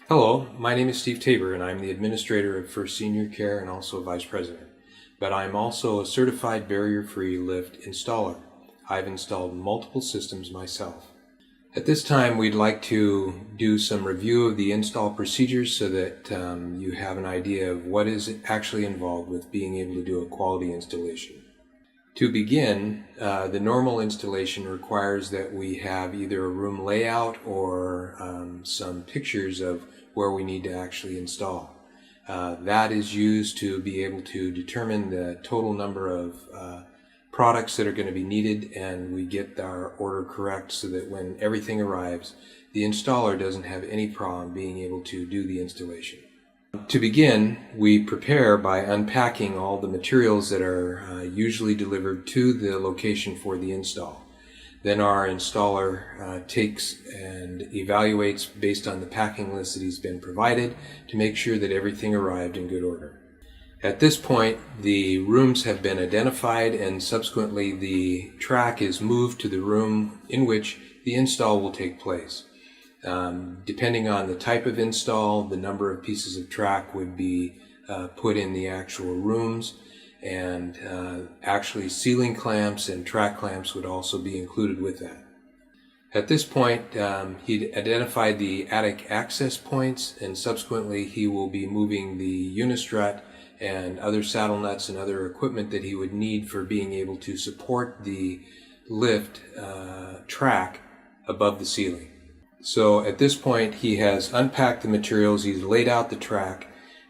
Hello, my name is Steve Tabor and I'm the administrator of First Senior Care and also vice president. But I'm also a certified barrier-free lift installer. I've installed multiple systems myself. At this time, we'd like to do some review of the install procedures so that you have an idea of what is actually involved with being able to do a quality installation. To begin, the normal installation requires that we have either a room layout or some pictures of where we need to actually install. That is used to be able to determine the total number of products that are going to be needed, and we get our order correct so that when everything arrives, the installer doesn't have any problem being able to do the installation. To begin, we prepare by unpacking all the materials that are usually delivered to the location for the install. Then our installer takes and evaluates based on the packing list that he's been provided to make sure that everything arrived in good order. At this point, the rooms have been identified and subsequently the track is moved to the room in which the install will take place. Depending on the type of install, the number of pieces of track would be put in the actual rooms, and actually ceiling clamps and track clamps would also be included with that. At this point, he identified the attic access points, and subsequently he will be moving the unistrut and other saddle nuts and other equipment that he would need for being able to support the lift track above the ceiling. So at this point he has unpacked the materials, he's laid out the track,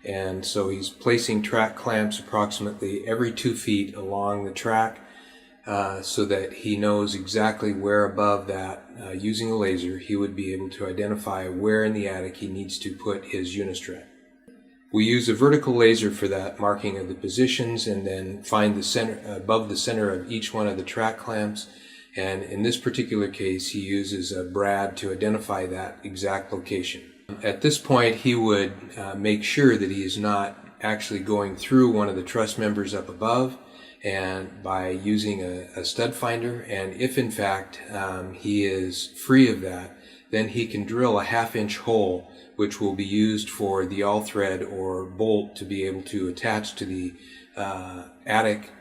and so he's placing track clamps approximately every 2 feet along the track so that he knows exactly where above that, using a laser, he would be able to identify where in the attic he needs to put his unistrut. We use a vertical laser for that marking of the positions and then find the center, above the center of each one of the track clamps. And in this particular case, he uses a brad to identify that exact location. At this point, he would make sure that he is not actually going through one of the truss members up above, and by using a stud finder, and if in fact he is free of that, then he can drill a 1/2-inch hole which will be used for the all thread or bolt to be able to attach to the attic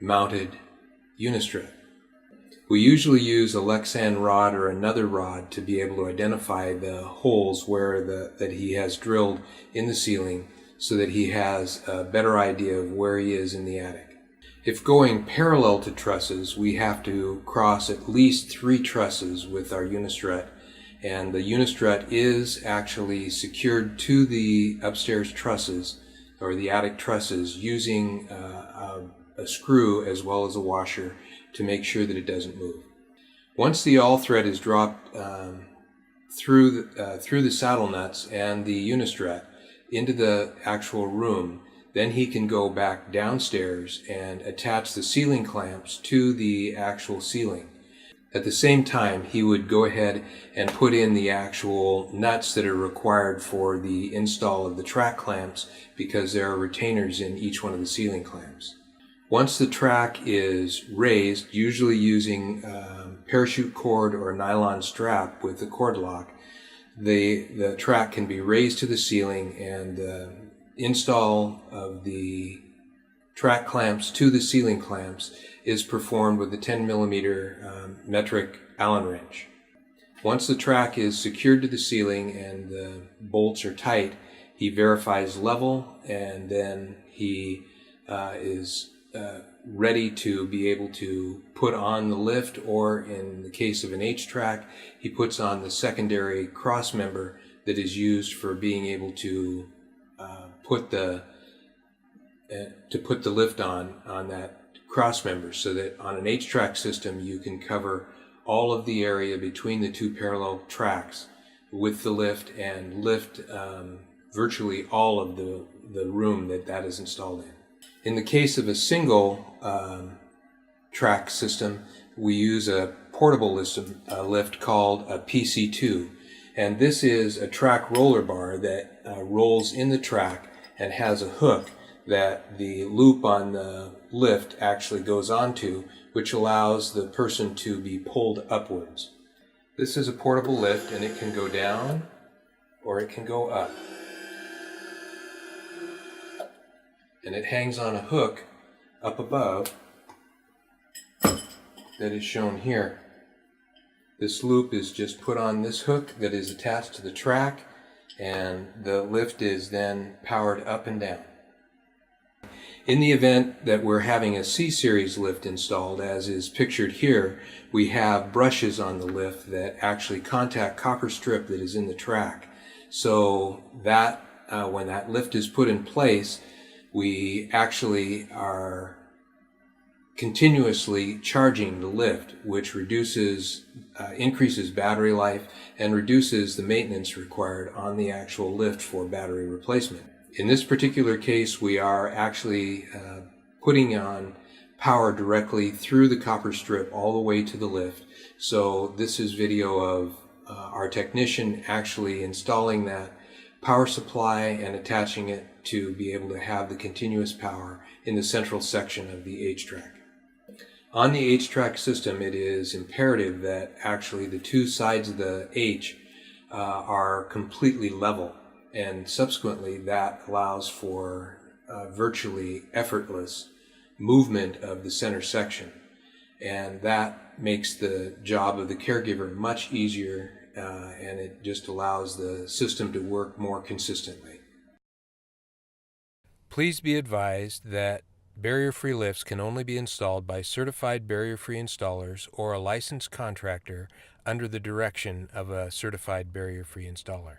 mounted unistrut. We usually use a Lexan rod or another rod to be able to identify the holes where that he has drilled in the ceiling so that he has a better idea of where he is in the attic. If going parallel to trusses, we have to cross at least 3 trusses with our unistrut, and the unistrut is actually secured to the upstairs trusses or the attic trusses using a screw as well as a washer to make sure that it doesn't move. Once the all thread is dropped through the saddle nuts and the unistrut into the actual room, then he can go back downstairs and attach the ceiling clamps to the actual ceiling. At the same time, he would go ahead and put in the actual nuts that are required for the install of the track clamps because there are retainers in each one of the ceiling clamps. Once the track is raised, usually using parachute cord or a nylon strap with the cord lock, the track can be raised to the ceiling, and the install of the track clamps to the ceiling clamps is performed with a 10mm metric Allen wrench. Once the track is secured to the ceiling and the bolts are tight, he verifies level, and then he is ready to be able to put on the lift, or in the case of an H-track, he puts on the secondary cross member that is used for being able to put the lift on that cross member, so that on an H-track system you can cover all of the area between the 2 parallel tracks with the lift and lift virtually all of the room that is installed in. In the case of a single track system, we use a portable lift called a PC2, and this is a track roller bar that rolls in the track and has a hook that the loop on the lift actually goes onto, which allows the person to be pulled upwards. This is a portable lift, and it can go down or it can go up. And it hangs on a hook up above that is shown here. This loop is just put on this hook that is attached to the track, and the lift is then powered up and down. In the event that we're having a C-Series lift installed, as is pictured here, we have brushes on the lift that actually contact copper strip that is in the track. So that when that lift is put in place, we actually are continuously charging the lift, which increases battery life and reduces the maintenance required on the actual lift for battery replacement. In this particular case, we are actually putting on power directly through the copper strip all the way to the lift. So this is video of our technician actually installing that power supply and attaching it to be able to have the continuous power in the central section of the H-track. On the H-track system, it is imperative that actually the two sides of the H are completely level, and subsequently that allows for virtually effortless movement of the center section, and that makes the job of the caregiver much easier, and it just allows the system to work more consistently. Please be advised that barrier-free lifts can only be installed by certified barrier-free installers or a licensed contractor under the direction of a certified barrier-free installer.